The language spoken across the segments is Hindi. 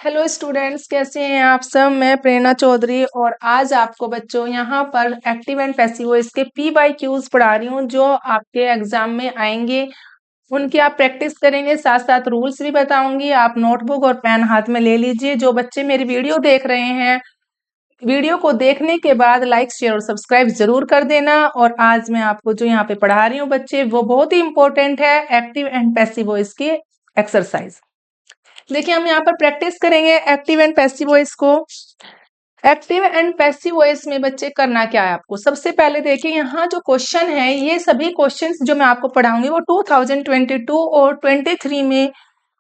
हेलो स्टूडेंट्स, कैसे हैं आप सब। मैं प्रेरणा चौधरी और आज आपको बच्चों यहाँ पर एक्टिव एंड पैसिव वॉइस के पी बाई क्यूज पढ़ा रही हूँ जो आपके एग्जाम में आएंगे। उनकी आप प्रैक्टिस करेंगे, साथ साथ रूल्स भी बताऊंगी। आप नोटबुक और पेन हाथ में ले लीजिए। जो बच्चे मेरी वीडियो देख रहे हैं, वीडियो को देखने के बाद लाइक शेयर और सब्सक्राइब जरूर कर देना। और आज मैं आपको जो यहाँ पे पढ़ा रही हूँ बच्चे, वो बहुत ही इंपॉर्टेंट है, एक्टिव एंड पैसिव वॉइस की एक्सरसाइज। देखिए, हम यहाँ पर प्रैक्टिस करेंगे एक्टिव एंड पैसिव वॉइस को। एक्टिव एंड पैसिव वॉइस में बच्चे करना क्या है आपको, सबसे पहले देखिए यहाँ जो क्वेश्चन है, ये सभी क्वेश्चंस जो मैं आपको पढ़ाऊंगी वो 2022 और 23 में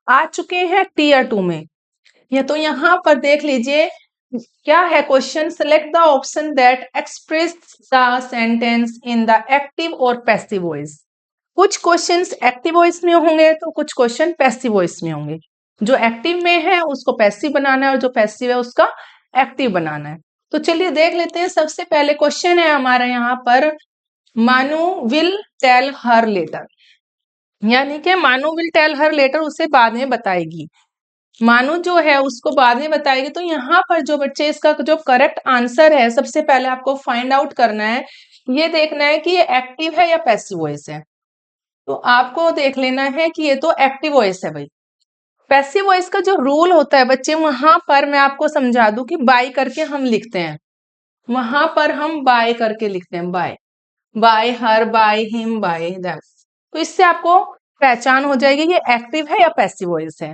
आ चुके हैं टीयर 2 में। ये तो यहाँ पर देख लीजिए क्या है question. Select the option that express the sentence in the active और पैसिव वॉइस। कुछ क्वेश्चंस एक्टिव वॉइस में होंगे तो कुछ क्वेश्चन पैसिव वॉइस में होंगे। जो एक्टिव में है उसको पैसिव बनाना है और जो पैसिव है उसका एक्टिव बनाना है। तो चलिए देख लेते हैं। सबसे पहले क्वेश्चन है हमारा यहाँ पर, मानू विल टेल हर लेटर, यानी कि मानू विल टेल हर लेटर उसे बाद में बताएगी। मानू जो है उसको बाद में बताएगी। तो यहाँ पर जो बच्चे इसका जो करेक्ट आंसर है, सबसे पहले आपको फाइंड आउट करना है, ये देखना है कि ये एक्टिव है या पैसिव वॉइस है। तो आपको देख लेना है कि ये तो एक्टिव वॉइस है भाई। पैसिव वॉइस का जो रूल होता है बच्चे, वहां पर मैं आपको समझा दूं कि बाय करके हम लिखते हैं। वहां पर हम बाय करके लिखते हैं, by, by her, by him, by them. तो इससे आपको पहचान हो जाएगी ये एक्टिव है या पैसिव वॉइस है।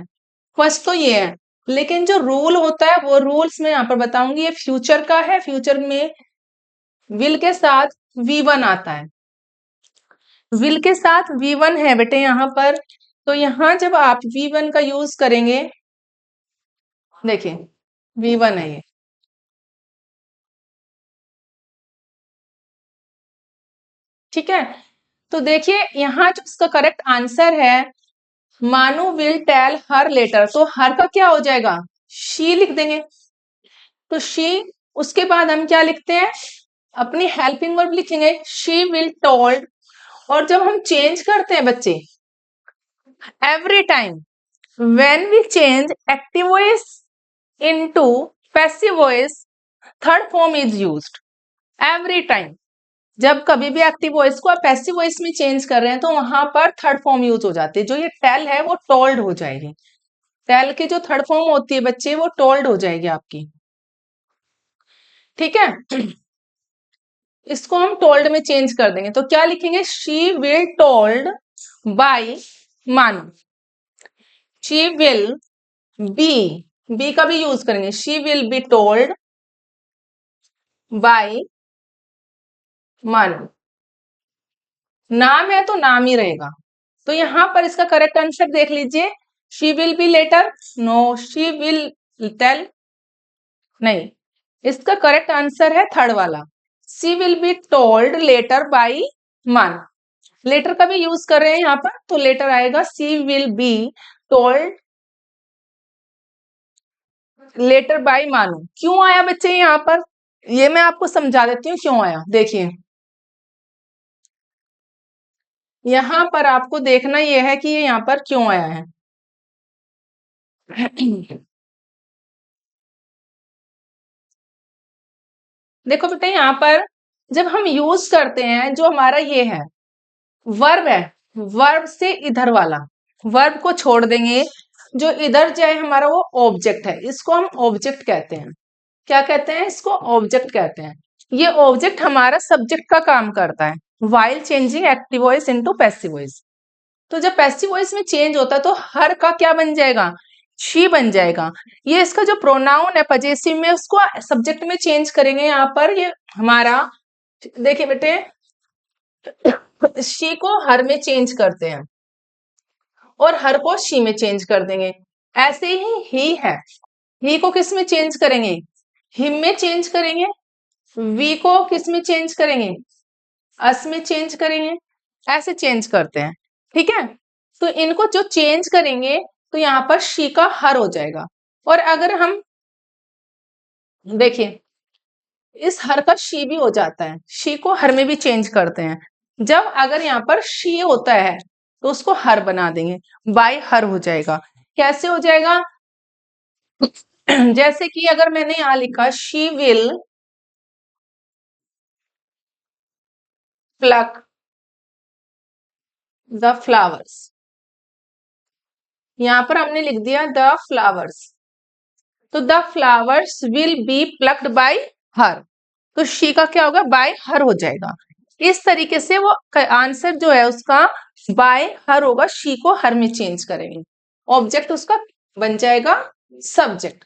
फर्स्ट तो ये है। लेकिन जो रूल होता है वो रूल्स में यहाँ पर बताऊंगी। ये फ्यूचर का है। फ्यूचर में विल के साथ V1 आता है। विल के साथ V1 है बेटे यहाँ पर। तो यहाँ जब आप V1 का यूज करेंगे, देखिए V1 है ये, ठीक है। तो देखिए यहाँ जो इसका करेक्ट आंसर है, मानू विल टेल हर लेटर, तो हर का क्या हो जाएगा, शी लिख देंगे। तो शी, उसके बाद हम क्या लिखते हैं, अपनी हेल्पिंग वर्ब लिखेंगे, शी विल टोल्ड। और जब हम चेंज करते हैं बच्चे, every time when we change active voice into passive voice, third form is used. Every time जब कभी भी एक्टिव वॉइस को आप पैसिव वॉइस में चेंज कर रहे हैं तो वहां पर थर्ड फॉर्म यूज हो जाती है। जो ये टेल है वो टोल्ड हो जाएगी। टेल की जो थर्ड फॉर्म होती है बच्चे, वो टोल्ड हो जाएगी आपकी, ठीक है। इसको हम टोल्ड में चेंज कर देंगे तो क्या लिखेंगे, शी विल टोल्ड बाय मानू। शी विल बी, बी का भी यूज करेंगे, she will be told by मानू। नाम है तो नाम ही रहेगा। तो यहां पर इसका करेक्ट आंसर देख लीजिए, she will be later, no, she will tell, नहीं। इसका करेक्ट आंसर है थर्ड वाला, she will be told later by मान। लेटर का भी यूज कर रहे हैं यहाँ पर, तो लेटर आएगा she will be told later by Manu. क्यों आया बच्चे यहाँ पर, ये मैं आपको समझा देती हूँ क्यों आया। देखिए यहाँ पर आपको देखना यह है कि ये यहाँ पर क्यों आया है। देखो बेटा, यहाँ पर जब हम यूज करते हैं, जो हमारा ये है वर्ब है, वर्ब से इधर वाला, वर्ब को छोड़ देंगे, जो इधर जाए हमारा वो ऑब्जेक्ट है, इसको हम ऑब्जेक्ट कहते हैं। क्या कहते हैं, इसको ऑब्जेक्ट कहते हैं। ये ऑब्जेक्ट हमारा सब्जेक्ट का काम करता है while changing active voice into passive voice. तो जब पैसिव वॉइस में चेंज होता है तो हर का क्या बन जाएगा, शी बन जाएगा। ये इसका जो प्रोनाउन है पजेसिव में, उसको सब्जेक्ट में चेंज करेंगे। यहाँ पर ये हमारा, देखिए बेटे, शी को हर में चेंज करते हैं और हर को शी में चेंज कर देंगे। ऐसे ही है, ही को किस में चेंज करेंगे, हिम में चेंज करेंगे। वी को किस में चेंज करेंगे, अस में चेंज करेंगे। ऐसे चेंज करते हैं, ठीक है। तो इनको जो चेंज करेंगे तो यहाँ पर शी का हर हो जाएगा। और अगर हम देखिए, इस हर का शी भी हो जाता है, शी को हर में भी चेंज करते हैं। जब अगर यहाँ पर शी होता है तो उसको हर बना देंगे, बाय हर हो जाएगा। कैसे हो जाएगा, जैसे कि अगर मैंने यहाँ लिखा she will plug the flowers, यहाँ पर हमने लिख दिया द फ्लावर्स, तो the flowers will be plucked bye हर, तो शी का क्या होगा, बाय हर हो जाएगा। इस तरीके से वो आंसर जो है उसका बाय हर होगा, शी को हर में चेंज करेंगे, ऑब्जेक्ट उसका बन जाएगा सब्जेक्ट।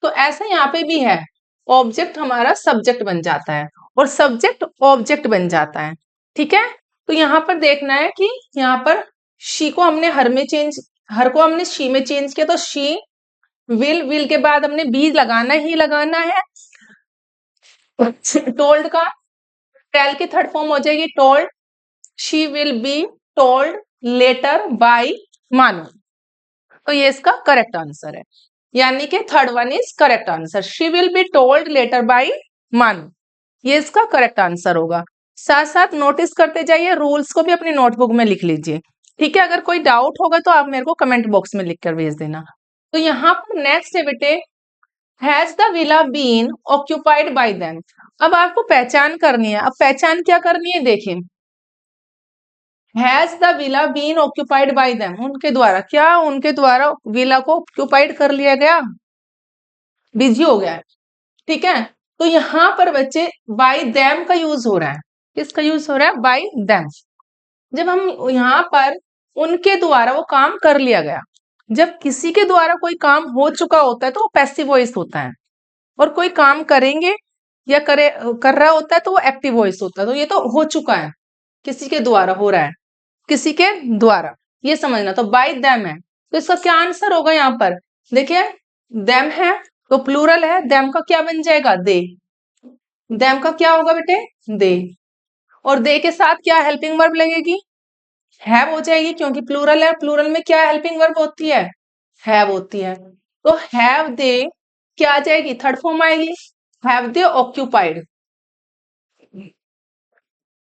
तो ऐसा यहाँ पे भी है, ऑब्जेक्ट हमारा सब्जेक्ट बन जाता है और सब्जेक्ट ऑब्जेक्ट बन जाता है। ठीक है, तो यहाँ पर देखना है कि यहाँ पर शी को हमने हर में चेंज, हर को हमने शी में चेंज किया, तो शी विल के बाद हमने बी लगाना ही लगाना है। टोल्ड का टेल की थर्ड फॉर्म हो जाएगी told, she will be told later by Manu, तो ये इसका करेक्ट आंसर है, यानी कि third one is correct answer, she will be told later by Manu, ये इसका करेक्ट आंसर होगा। साथ साथ नोटिस करते जाइए, रूल्स को भी अपनी नोटबुक में लिख लीजिए। ठीक है, अगर कोई डाउट होगा तो आप मेरे को कमेंट बॉक्स में लिख कर भेज देना। तो यहाँ पर नेक्स्ट है बेटे, has the villa been occupied by them, अब आपको पहचान करनी है। अब पहचान क्या करनी है, देखें, has the villa been occupied by them, उनके द्वारा, क्या उनके द्वारा विला को ऑक्यूपाइड कर लिया गया, बिजी हो गया है। ठीक है, तो यहाँ पर बच्चे बाय देम का यूज हो रहा है, किसका यूज हो रहा है, बाय देम। जब हम यहाँ पर उनके द्वारा वो काम कर लिया गया, जब किसी के द्वारा कोई काम हो चुका होता है तो वो पैसिव वॉइस होता है, और कोई काम करेंगे या कर रहा होता है तो वो एक्टिव वॉइस होता है। तो ये तो हो चुका है, किसी के द्वारा हो रहा है, किसी के द्वारा, ये समझना। तो बाय देम है, तो इसका क्या आंसर होगा, यहाँ पर देखिए देम है तो प्लूरल है, देम का क्या बन जाएगा, दे, देम का क्या होगा बेटे, दे, और दे के साथ क्या हेल्पिंग वर्ब लगेगी, हैव हो जाएगी, क्योंकि प्लूरल है, प्लूरल में क्या हेल्पिंग वर्ब होती है, हैव होती है। तो हैव दे क्या आ जाएगी, थर्ड फॉर्म आएगी, have they occupied,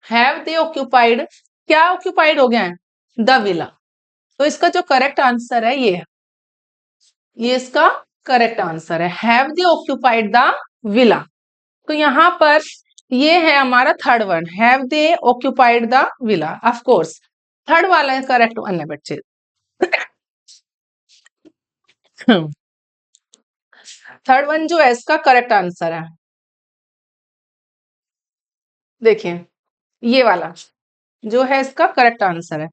have they occupied, क्या ऑक्यूपाइड हो गया है, द विला, तो इसका जो करेक्ट आंसर है ये है, ये इसका करेक्ट आंसर है, have they occupied the villa. तो यहाँ पर ये है हमारा third one, have they occupied the villa, of course third वाला करेक्ट वन है बच्चे। थर्ड वन जो है इसका करेक्ट आंसर है, देखिए ये वाला जो है इसका करेक्ट आंसर है।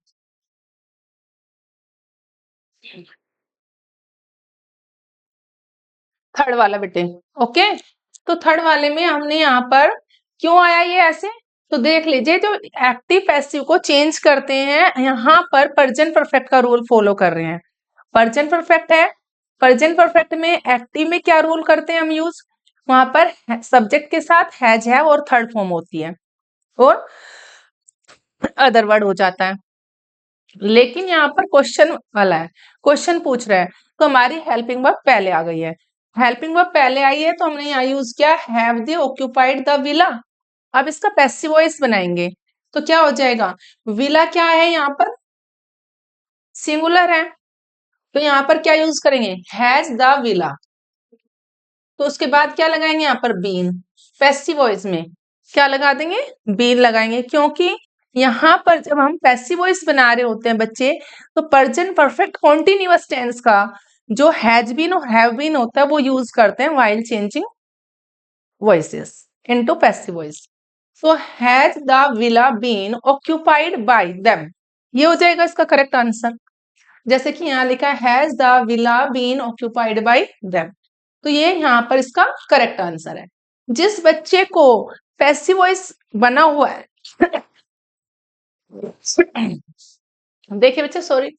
थर्ड वाला बेटे, ओके। तो थर्ड वाले में हमने यहाँ पर क्यों आया ये ऐसे, तो देख लीजिए, जो एक्टिव पैसिव को चेंज करते हैं यहाँ पर प्रेजेंट परफेक्ट का रूल फॉलो कर रहे हैं। प्रेजेंट परफेक्ट है, प्रेजेंट परफेक्ट में एक्टिव में क्या रूल करते हैं हम यूज, वहां पर सब्जेक्ट के साथ हैज है और थर्ड फॉर्म होती है और अदर वर्ड हो जाता है। लेकिन यहाँ पर क्वेश्चन वाला है, क्वेश्चन पूछ रहा है, तो हमारी हेल्पिंग वर्ब पहले आ गई है, हेल्पिंग वर्ब पहले आई है तो हमने यहाँ यूज किया have they occupied the villa. अब इसका पैसिव वॉइस बनाएंगे तो क्या हो जाएगा, विला क्या है यहाँ पर, सिंगुलर है, तो यहाँ पर क्या यूज करेंगे, हैज द विला, तो उसके बाद क्या लगाएंगे यहाँ पर बीन, पैसिव वॉइस में क्या लगा देंगे, बीन लगाएंगे, क्योंकि यहाँ पर जब हम पैसिव वॉइस बना रहे होते हैं बच्चे, तो प्रेजेंट परफेक्ट कॉन्टिन्यूअस टेंस का जो हैज बीन और हैव बीन होता है वो यूज करते हैं while changing voices into passive voice. So has the villa been occupied by them, ये हो जाएगा इसका करेक्ट आंसर। जैसे कि यहाँ लिखा है has the villa been occupied by them, तो ये यहाँ पर इसका करेक्ट आंसर है। जिस बच्चे को पैसिव वॉइस बना हुआ है देखिए बच्चे, सॉरी,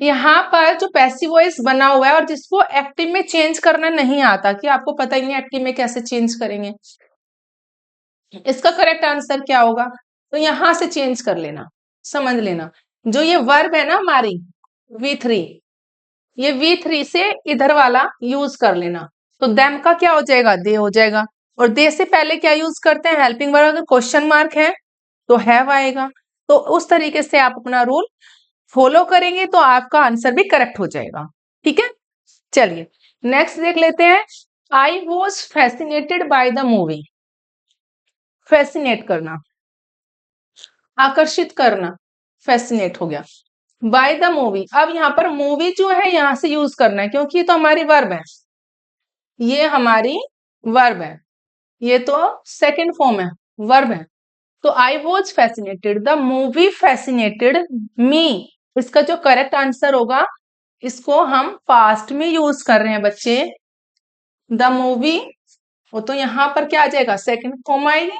यहाँ पर जो पैसिव वॉइस बना हुआ है और जिसको एक्टिव में चेंज करना नहीं आता, कि आपको पता ही नहीं एक्टिव में कैसे चेंज करेंगे, इसका करेक्ट आंसर क्या होगा, तो यहां से चेंज कर लेना, समझ लेना, जो ये वर्ब है ना हमारी V3, ये V3 से इधर वाला यूज कर लेना, तो देम का क्या हो जाएगा, दे हो जाएगा, और दे से पहले क्या यूज करते हैं, हेल्पिंग वर्ब, अगर क्वेश्चन मार्क है तो हैव आएगा। तो उस तरीके से आप अपना रूल फॉलो करेंगे तो आपका आंसर भी करेक्ट हो जाएगा। ठीक है, चलिए नेक्स्ट देख लेते हैं, I was fascinated by the movie. Fascinate करना, आकर्षित करना, फैसिनेट हो गया। बाय द मूवी, अब यहाँ पर मूवी जो है यहां से यूज करना है क्योंकि ये तो हमारी वर्ब है, ये हमारी वर्ब है, ये तो सेकंड फॉर्म है, वर्ब है। तो I was fascinated, the movie fascinated me. इसका जो करेक्ट आंसर होगा, इसको हम पास्ट में यूज कर रहे हैं बच्चे। द मूवी, वो तो यहाँ पर क्या आ जाएगा, सेकंड फॉर्म आएगी,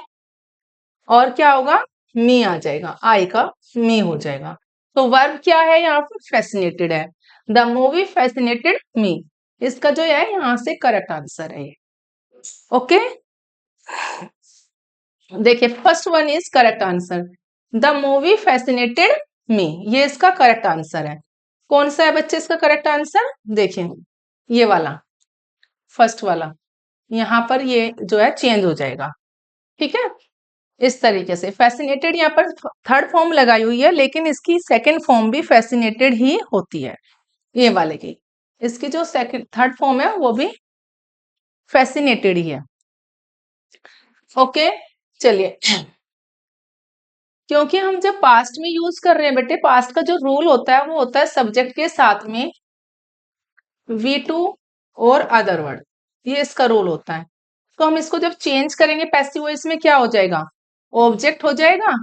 और क्या होगा, मी आ जाएगा, आई का मी हो जाएगा। तो वर्ब क्या है यहाँ पर, फैसिनेटेड है। द मूवी फैसिनेटेड मी, इसका जो है यहाँ से करेक्ट आंसर है ये। ओके, देखिए first one is correct answer, the movie fascinated me, ये इसका करेक्ट आंसर है। कौन सा है बच्चे इसका करेक्ट आंसर, देखिए ये वाला, फर्स्ट वाला, यहाँ पर ये जो है चेंज हो जाएगा, ठीक है। इस तरीके से फैसिनेटेड यहाँ पर थर्ड फॉर्म लगाई हुई है, लेकिन इसकी सेकंड फॉर्म भी फैसिनेटेड ही होती है, ये वाले की। इसकी जो सेकंड थर्ड फॉर्म है वो भी फैसिनेटेड ही है। ओके, चलिए, क्योंकि हम जब पास्ट में यूज कर रहे हैं बेटे, पास्ट का जो रूल होता है वो होता है सब्जेक्ट के साथ में V2 और अदर वर्ड, ये इसका रूल होता है। तो हम इसको जब चेंज करेंगे पैसिव वॉइस में, क्या हो जाएगा, ऑब्जेक्ट हो जाएगा,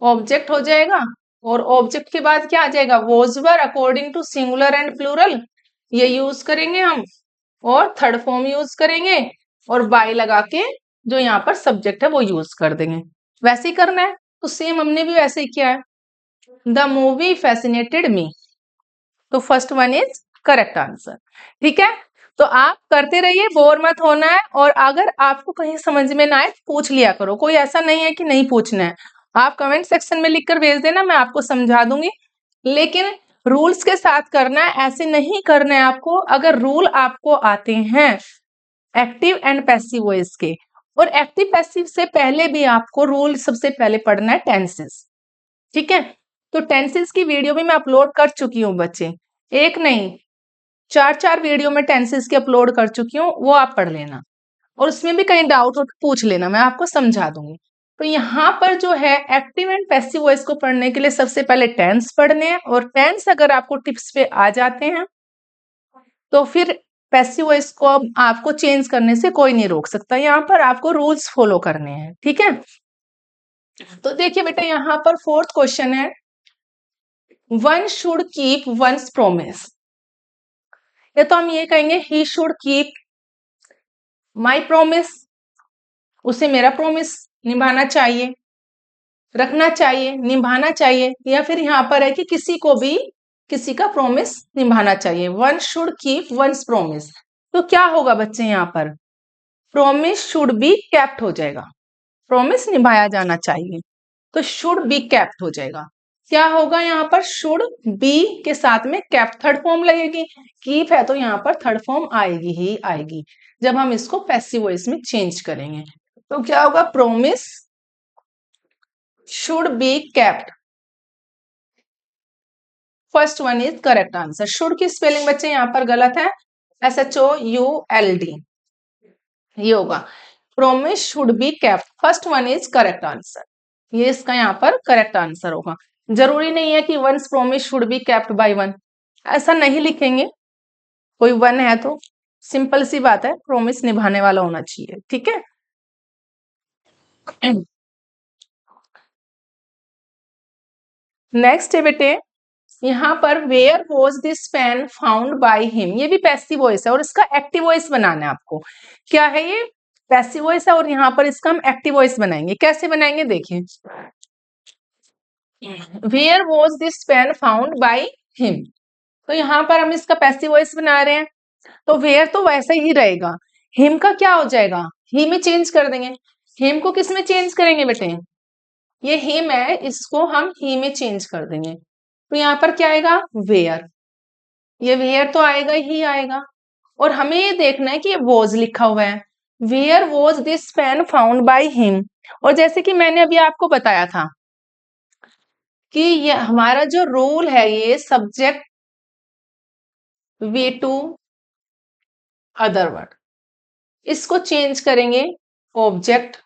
ऑब्जेक्ट हो जाएगा, और ऑब्जेक्ट के बाद क्या आ जाएगा, was were according to singular and plural, ये यूज करेंगे हम, और थर्ड फॉर्म यूज करेंगे, और बाय लगा के जो यहाँ पर सब्जेक्ट है वो यूज कर देंगे। वैसे ही करना है, तो सेम हमने भी वैसे ही किया है। द मूवी फैसिनेटेड मी, तो first one is correct answer, ठीक है। तो आप करते रहिए, बोर मत होना है, और अगर आपको कहीं समझ में ना आए पूछ लिया करो, कोई ऐसा नहीं है कि नहीं पूछना है, आप कमेंट सेक्शन में लिखकर भेज देना, मैं आपको समझा दूंगी, लेकिन रूल्स के साथ करना है, ऐसे नहीं करना है आपको। अगर रूल आपको आते हैं एक्टिव एंड पैसिव वॉइस के, और एक्टिव पैसिव से पहले भी आपको रूल सबसे पहले पढ़ना है टेंसेस, ठीक है। तो टेंसेस की वीडियो भी मैं अपलोड कर चुकी हूँ बच्चे, एक नहीं, चार वीडियो में टेंसेस की अपलोड कर चुकी हूँ, वो आप पढ़ लेना, और उसमें भी कहीं डाउट हो तो पूछ लेना, मैं आपको समझा दूंगी। तो यहाँ पर जो है एक्टिव एंड पैसिव वॉइस को पढ़ने के लिए सबसे पहले टेंस पढ़ने हैं, और टेंस अगर आपको टिप्स पे आ जाते हैं तो फिर पैसिव वॉइस को अब आपको चेंज करने से कोई नहीं रोक सकता, यहाँ पर आपको रूल्स फॉलो करने हैं, ठीक है। तो देखिए बेटा, यहाँ पर फोर्थ क्वेश्चन है, one should keep once promise, या तो हम ये कहेंगे he should keep my promise, उसे मेरा प्रोमिस निभाना चाहिए, रखना चाहिए, निभाना चाहिए, या फिर यहाँ पर है कि किसी को भी किसी का प्रोमिस निभाना चाहिए, one should keep once promise. तो क्या होगा बच्चे, यहाँ पर प्रोमिस शुड बी कैप्ट हो जाएगा, प्रोमिस निभाया जाना चाहिए, तो शुड बी कैप्ट हो जाएगा। क्या होगा यहाँ पर, शुड बी के साथ में कैप्ट थर्ड फॉर्म लगेगी, कीप है तो यहाँ पर थर्ड फॉर्म आएगी ही आएगी, जब हम इसको पैसिव वॉइस में चेंज करेंगे। तो क्या होगा, promise should be kept, first one is correct answer. Should की स्पेलिंग बच्चे यहाँ पर गलत है, SHOULD, ये होगा promise should be kept, first one is correct answer, ये इसका यहाँ पर करेक्ट आंसर होगा। जरूरी नहीं है कि one's promise should be kept by one, ऐसा नहीं लिखेंगे, कोई वन है तो सिंपल सी बात है, प्रोमिस निभाने वाला होना चाहिए, ठीक है। नेक्स्ट है बेटे, यहाँ पर where was this pen found by him, ये भी पैसिव वॉइस है, और इसका एक्टिव वॉइस बनाना है आपको। क्या है ये, पैसिव वॉइस है, और यहाँ पर इसका हम एक्टिव वॉइस बनाएंगे। कैसे बनाएंगे, देखिए, where was this pen found by him, तो यहाँ पर हम इसका पैसिव वॉइस बना रहे हैं, तो वेयर तो वैसे ही रहेगा, हिम का क्या हो जाएगा, ही में चेंज कर देंगे। हिम को किस में चेंज करेंगे बेटे, ये हिम है, इसको हम ही में चेंज कर देंगे, तो यहाँ पर क्या आएगा, वेयर, ये वेयर तो आएगा ही आएगा, और हमें ये देखना है कि ये वॉज लिखा हुआ है, where was this pen found by him. और जैसे कि मैंने अभी आपको बताया था कि ये हमारा जो रूल है ये subject way to other word, इसको चेंज करेंगे ऑब्जेक्ट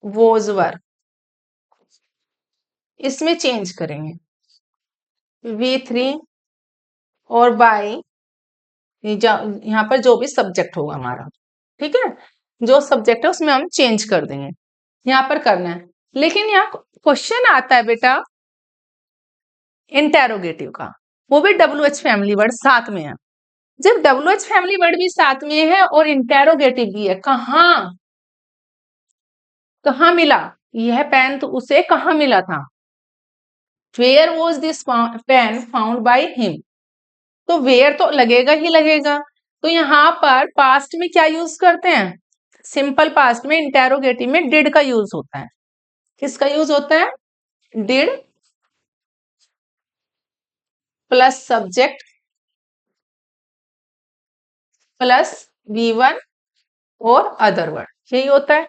वोज वर, इसमें चेंज करेंगे V3 और बाय यहाँ पर जो भी सब्जेक्ट होगा हमारा, ठीक है, जो सब्जेक्ट है उसमें हम चेंज कर देंगे, यहाँ पर करना है। लेकिन यहाँ क्वेश्चन आता है बेटा इंटेरोगेटिव का, वो भी WH फैमिली वर्ड साथ में है। जब WH फैमिली वर्ड भी साथ में है और इंटेरोगेटिव भी है, कहाँ कहाँ मिला यह पेन, तो उसे कहाँ मिला था, where was this pen found by him, तो वेयर तो लगेगा ही लगेगा। तो यहाँ पर पास्ट में क्या यूज करते हैं, सिंपल पास्ट में इंटेरोगेटिव में डिड का यूज होता है। किसका यूज होता है, did plus subject plus V1 और अदर वर्ड, यही होता है।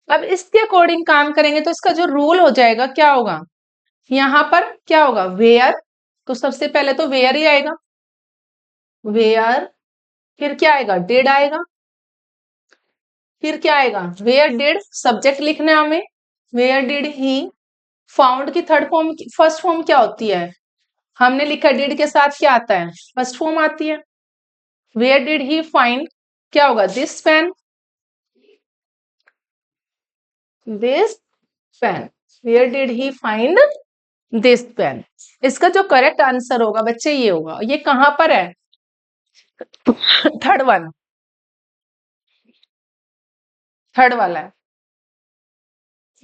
अब इसके अकॉर्डिंग काम करेंगे तो इसका जो रूल हो जाएगा क्या होगा, यहाँ पर क्या होगा वेयर, तो सबसे पहले तो वेयर ही आएगा, वेयर, फिर क्या आएगा डिड आएगा, फिर क्या आएगा वेयर डिड सब्जेक्ट लिखना है हमें, वेयर डिड ही फाउंड की थर्ड फॉर्म, फर्स्ट फॉर्म क्या होती है, हमने लिखा डिड के साथ क्या आता है फर्स्ट फॉर्म आती है, वेयर डिड ही फाइंड क्या होगा this pen, this pen, where did he find this pen. इसका जो करेक्ट आंसर होगा बच्चे ये होगा, ये कहां पर है, थर्ड वन, थर्ड वाला है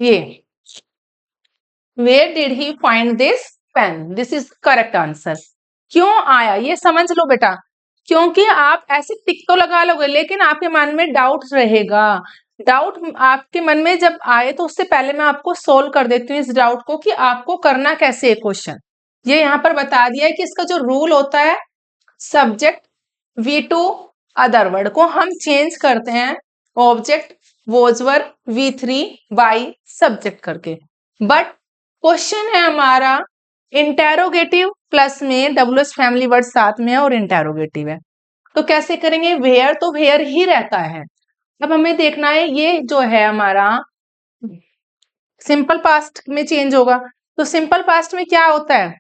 ये, where did he find this pen, this is correct answer. क्यों आया ये समझ लो बेटा, क्योंकि आप ऐसे टिक तो लगा लोगे लेकिन आपके मन में डाउट रहेगा, डाउट आपके मन में जब आए तो उससे पहले मैं आपको सोल्व कर देती हूँ इस डाउट को कि आपको करना कैसे है क्वेश्चन। ये यहाँ पर बता दिया है कि इसका जो रूल होता है सब्जेक्ट V2 अदर वर्ड को हम चेंज करते हैं ऑब्जेक्ट वोजवर V3 बाई सब्जेक्ट करके, बट क्वेश्चन है हमारा इंटेरोगेटिव प्लस में WH फैमिली वर्ड साथ में है और इंटेरोगेटिव है, तो कैसे करेंगे, वेयर तो वेयर ही रहता है। अब हमें देखना है ये जो है हमारा सिंपल पास्ट में चेंज होगा, तो सिंपल पास्ट में क्या होता है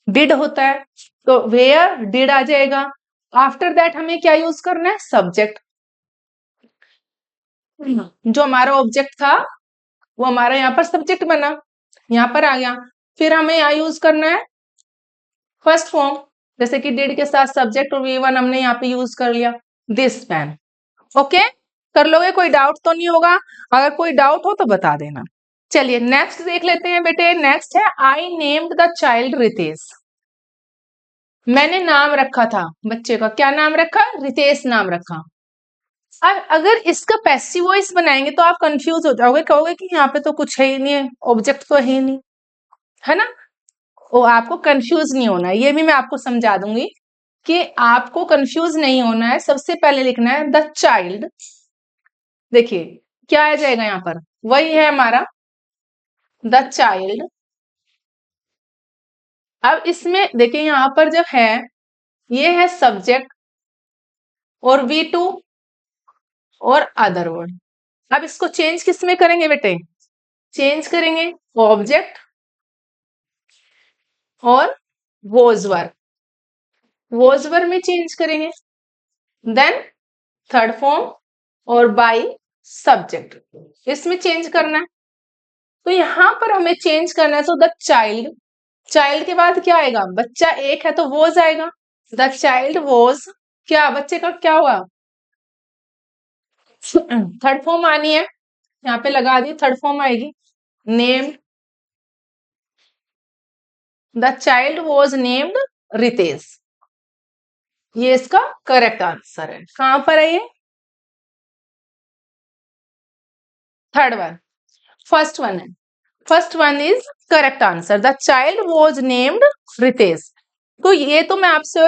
डिड होता है, तो वेयर डिड आ जाएगा। आफ्टर दैट हमें क्या यूज करना है सब्जेक्ट, जो हमारा ऑब्जेक्ट था वो हमारा यहाँ पर सब्जेक्ट बना, यहाँ पर आ गया। फिर हमें यहाँ यूज करना है फर्स्ट फॉर्म, जैसे कि डिड के साथ सब्जेक्ट और V1 हमने यहाँ पे यूज कर लिया दिस पेन। ओके कर लोगे, कोई डाउट तो नहीं होगा, अगर कोई डाउट हो तो बता देना। चलिए नेक्स्ट देख लेते हैं बेटे, नेक्स्ट है I named the child Ritesh, मैंने नाम रखा था बच्चे का, क्या नाम रखा, रितेश नाम रखा। अब अगर इसका पैसिव वॉइस बनाएंगे तो आप कंफ्यूज हो जाओगे, कहोगे कि यहाँ पे तो कुछ है ही नहीं है, ऑब्जेक्ट तो है ही नहीं, है ना, वो आपको कंफ्यूज नहीं होना है, ये भी मैं आपको समझा दूंगी कि आपको कंफ्यूज नहीं होना है। सबसे पहले लिखना है द चाइल्ड, देखिए क्या आ जाएगा यहाँ पर, वही है हमारा द चाइल्ड। अब इसमें देखिए यहाँ पर जो है ये है सब्जेक्ट और V2 और अदर वर्ड। अब इसको चेंज किस में करेंगे बेटे, चेंज करेंगे ऑब्जेक्ट और वोजवर, वोजवर में चेंज करेंगे, देन थर्ड फॉर्म और बाई सब्जेक्ट इसमें चेंज करना है। तो यहां पर हमें चेंज करना है, तो द चाइल्ड, चाइल्ड के बाद क्या आएगा, बच्चा एक है तो वोज आएगा, द चाइल्ड वोज, क्या बच्चे का क्या हुआ थर्ड फॉर्म आनी है, यहाँ पे लगा दी थर्ड फॉर्म आएगी, named, the child was named Ritesh, ये इसका करेक्ट आंसर है। कहां पर है ये, थर्ड वन, फर्स्ट वन है, first one is correct answer, the child was named Ritesh. तो ये तो मैं आपसे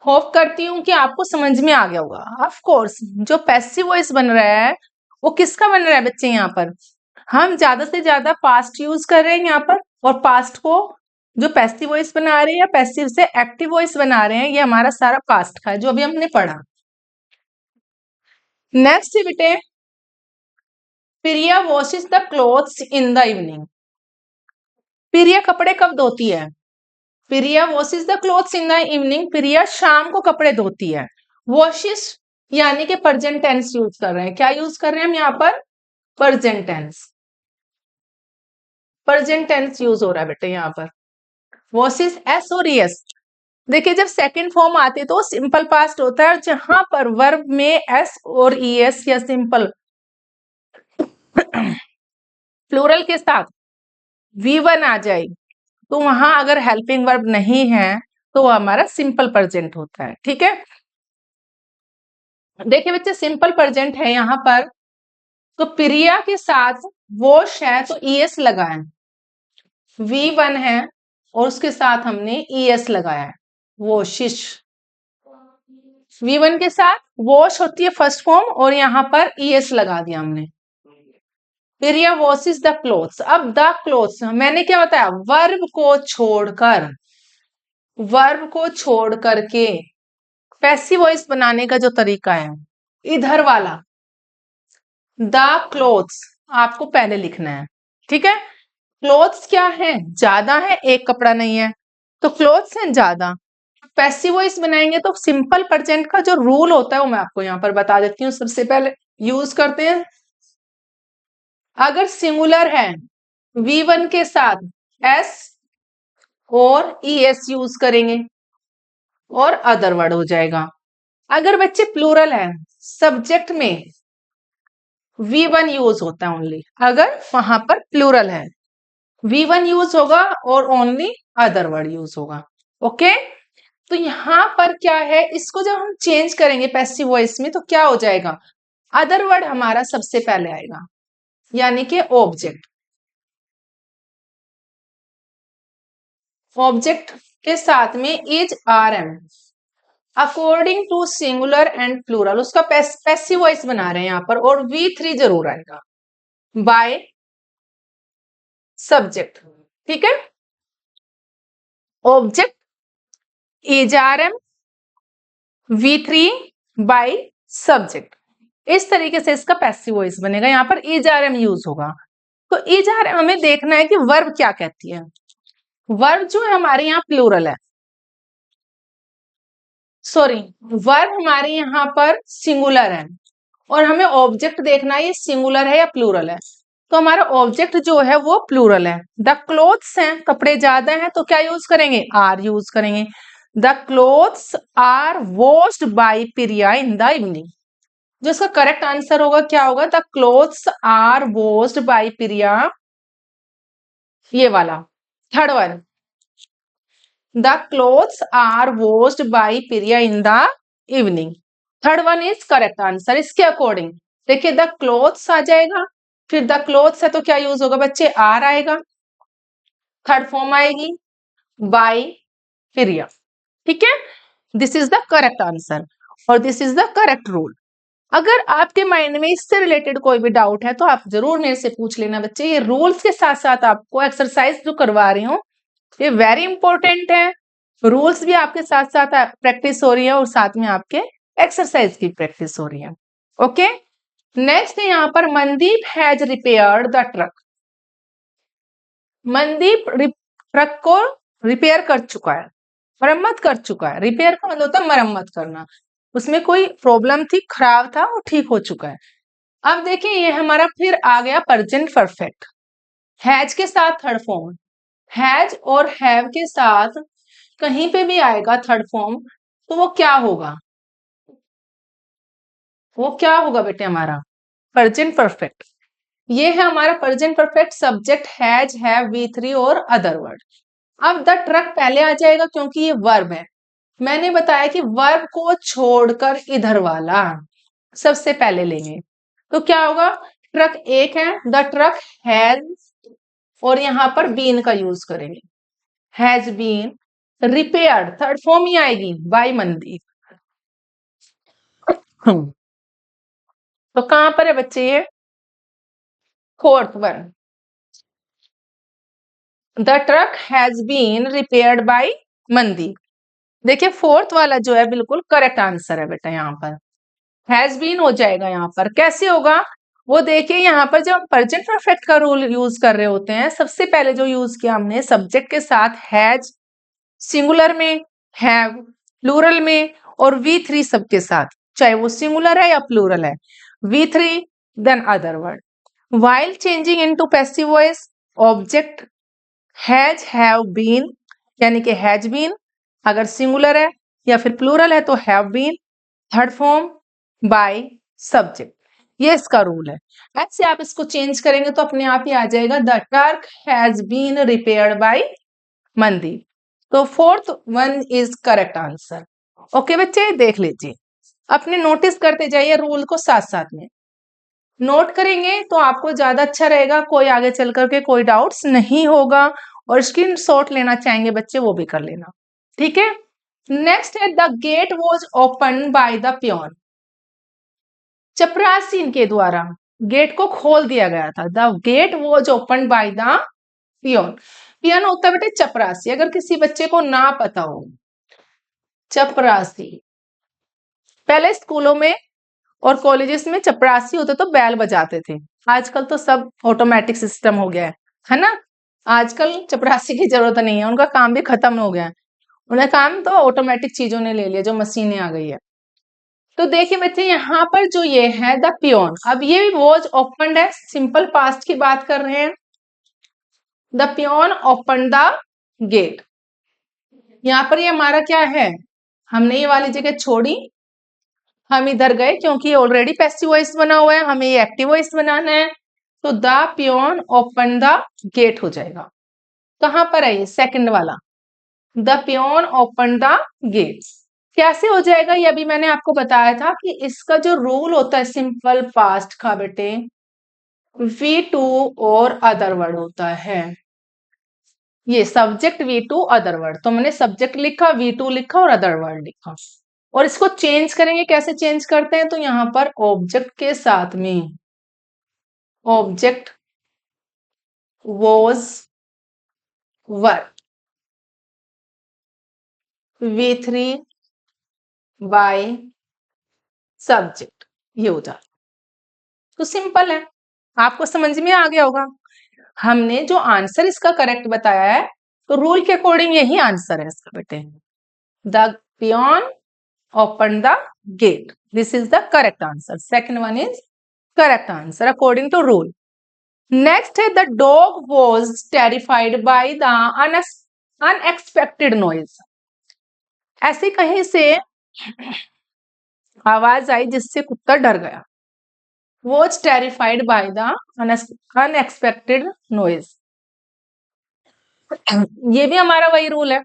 होप करती हूँ कि आपको समझ में आ गया होगा। ऑफ कोर्स जो पैसिव वॉइस बन रहा है वो किसका बन रहा है बच्चे यहाँ पर, हम ज्यादा से ज्यादा पास्ट यूज कर रहे हैं यहाँ पर, और पास्ट को जो पैसिव वॉइस बना रहे हैं या पैसिव से एक्टिव वॉइस बना रहे हैं, ये हमारा सारा पास्ट का है जो अभी हमने पढ़ा। नेक्स्ट बेटे, Priya washes the clothes in the evening. Priya कपड़े कब धोती है? Priya washes the clothes in the evening, Priya शाम को कपड़े धोती है। वॉशेस यानी कि प्रेजेंट टेंस यूज कर रहे हैं। क्या यूज कर रहे हैं हम यहाँ पर? Present tense. Present tense use हो रहा है बेटे यहाँ पर। वॉशेस एस और एस। देखिए जब सेकंड फॉर्म आती है तो सिंपल पास्ट होता है, जहां पर वर्ब में एस और ई एस या सिंपल प्लूरल के साथ V1 आ जाए तो वहां अगर हेल्पिंग वर्ब नहीं है तो वो हमारा सिंपल प्रेजेंट होता है। ठीक है, देखिए बच्चे सिंपल प्रेजेंट है यहाँ पर, तो प्रिया के साथ वॉश है तो ES लगा है, V1 है और उसके साथ हमने ES लगाया है, वॉशिश। V1 के साथ वॉश होती है फर्स्ट फॉर्म और यहाँ पर ES लगा दिया हमने। प्रिया वॉशेस द क्लोथ्स। अब द क्लोथ्स मैंने क्या बताया? वर्ब को छोड़ करके पैसिव वॉइस बनाने का जो तरीका है, इधर वाला द क्लोथ्स आपको पहले लिखना है। ठीक है, क्लोथ्स क्या है? ज्यादा है, एक कपड़ा नहीं है, तो क्लोथ्स है ज्यादा। पैसिव वॉइस बनाएंगे तो सिंपल प्रेजेंट का जो रूल होता है वो मैं आपको यहाँ पर बता देती हूँ। सबसे पहले यूज करते हैं, अगर सिंगुलर है V1 के साथ S और ES यूज करेंगे और अदर वर्ड हो जाएगा। अगर बच्चे प्लूरल है, सब्जेक्ट में V1 यूज होता है ओनली, अगर वहां पर प्लूरल है V1 यूज होगा और ओनली अदर वर्ड यूज होगा। ओके, तो यहां पर क्या है, इसको जब हम चेंज करेंगे पैसिव वॉइस में तो क्या हो जाएगा? अदर वर्ड हमारा सबसे पहले आएगा, यानी कि ऑब्जेक्ट। ऑब्जेक्ट के साथ में is RM according to singular and plural, उसका पैसिव वॉइस बना रहे हैं यहाँ पर, और V3 जरूर आएगा बाय सब्जेक्ट। ठीक है, object is RM V3 by subject, इस तरीके से इसका पैसिव वॉइस बनेगा। यहाँ पर इज RM यूज होगा, तो इज RM हमें देखना है कि वर्ब क्या कहती है। वर्ब जो है हमारे यहाँ प्लूरल है, सॉरी वर्ब हमारे यहाँ पर सिंगुलर है, और हमें ऑब्जेक्ट देखना है ये सिंगुलर है या प्लूरल है। तो हमारा ऑब्जेक्ट जो है वो प्लूरल है। द क्लोथ्स हैं, कपड़े ज्यादा हैं, तो क्या यूज करेंगे? आर यूज करेंगे। The clothes are washed by Priya in the evening, जो इसका करेक्ट आंसर होगा क्या होगा? The clothes are washed by Priya, ये वाला third one, the clothes are washed by Priya in the evening. Third one is correct answer इसके अकॉर्डिंग। देखिए द क्लोथ्स आ जाएगा, फिर द क्लोथ्स है तो क्या यूज होगा बच्चे? आर आएगा, थर्ड फॉर्म आएगी बाय प्रिया। ठीक है, this is the correct answer और this is the correct rule. अगर आपके माइंड में इससे रिलेटेड कोई भी डाउट है तो आप जरूर मेरे से पूछ लेना बच्चे। ये रूल्स के साथ साथ आपको एक्सरसाइज जो करवा रही हूँ ये वेरी इंपॉर्टेंट है। रूल्स भी आपके साथ साथ प्रैक्टिस हो रही है और साथ में आपके एक्सरसाइज की प्रैक्टिस हो रही है। ओके, नेक्स्ट है यहाँ पर Mandeep has repaired the truck. Mandeep truck को रिपेयर कर चुका है, मरम्मत कर चुका है। रिपेयर का मतलब होता है मरम्मत करना, उसमें कोई प्रॉब्लम थी, खराब था, वो ठीक हो चुका है। अब देखिए ये हमारा फिर आ गया प्रेजेंट परफेक्ट, हैज के साथ थर्ड फॉर्म। हैज और हैव के साथ कहीं पे भी आएगा थर्ड फॉर्म तो वो क्या होगा? वो क्या होगा बेटे? हमारा प्रेजेंट परफेक्ट। ये है हमारा present perfect, subject has, have, V3 और अदर वर्ड। अब द ट्रक पहले आ जाएगा क्योंकि ये वर्ब है। मैंने बताया कि वर्ब को छोड़कर इधर वाला सबसे पहले लेंगे, तो क्या होगा? ट्रक एक है, द ट्रक हैज, और यहां पर बीन का यूज करेंगे, has been repaired, third form ही आएगी बाय मनदीप। तो कहां पर है बच्चे ये? Fourth one, the truck has been repaired by Mandeep. देखिए फोर्थ वाला जो है बिल्कुल करेक्ट आंसर है बेटा, यहाँ पर हैज बीन हो जाएगा। यहाँ पर कैसे होगा वो देखिए, यहाँ पर जब हम प्रेजेंट परफेक्ट का रूल यूज कर रहे होते हैं, सबसे पहले जो यूज किया हमने सब्जेक्ट के साथ हैज, सिंगुलर में हैव, प्लूरल में, और V3 सबके साथ, चाहे वो सिंगुलर है या प्लूरल है, V3 then other word. while changing into passive voice, object has, have been, यानी कि हैज बीन अगर सिंगुलर है, या फिर प्लूरल है तो have been, third form by subject. ये इसका रूल है। ऐसे आप इसको चेंज करेंगे तो अपने आप ही आ जाएगा, the truck has been repaired by Mandeep. तो fourth one is correct answer. Okay बच्चे, देख लीजिए, अपने नोटिस करते जाइए रूल को, साथ साथ में नोट करेंगे तो आपको ज्यादा अच्छा रहेगा, कोई आगे चल करके कोई डाउट्स नहीं होगा। और स्क्रीन शॉट लेना चाहेंगे बच्चे वो भी कर लेना, ठीक है। नेक्स्ट है, the gate was open by the peon. चपरासी के द्वारा गेट को खोल दिया गया था। The gate was open by the peon. Peon होता है बेटे चपरासी, अगर किसी बच्चे को ना पता हो, चपरासी पहले स्कूलों में और कॉलेजेस में चपरासी होते तो बैल बजाते थे। आजकल तो सब ऑटोमेटिक सिस्टम हो गया है ना। आजकल चपरासी की जरूरत नहीं है, उनका काम भी खत्म हो गया है। उन्हें काम तो ऑटोमेटिक चीजों ने ले लिया, जो मशीनें आ गई है। तो देखिए बच्चे, यहाँ पर जो ये है द पियोन, अब ये वॉज ओपनड है, सिंपल पास्ट की बात कर रहे हैं। The peon open the gate, यहाँ पर ये हमारा क्या है, हमने ये वाली जगह छोड़ी, हम इधर गए क्योंकि ऑलरेडी पैसिव वॉइस बना हुआ है, हमें ये एक्टिव वॉइस बनाना है। तो the peon open the gate हो जाएगा। कहां पर है ये सेकंड वाला, the peon open the gate. कैसे हो जाएगा ये अभी मैंने आपको बताया था कि इसका जो रूल होता है सिंपल पास्ट का बेटे, V2 और अदर वर्ड होता है। ये सब्जेक्ट V2 अदर वर्ड, तो मैंने सब्जेक्ट लिखा, V2 लिखा और अदर वर्ड लिखा। और इसको चेंज करेंगे, कैसे चेंज करते हैं, तो यहां पर ऑब्जेक्ट के साथ में object was were, V3 bye subject, ये हो जाता। तो सिंपल है, आपको समझ में आ गया होगा। हमने जो आंसर इसका करेक्ट बताया है, तो रूल के अकॉर्डिंग यही आंसर है इसका बेटे। The peon open the gate, this is the correct answer. Second one is correct answer according to rule. Next है, the dog was terrified by the unexpected noise. ऐसे कहीं से आवाज आई जिससे कुत्ता डर गया। Was terrified by the unexpected noise, ये भी हमारा वही रूल है,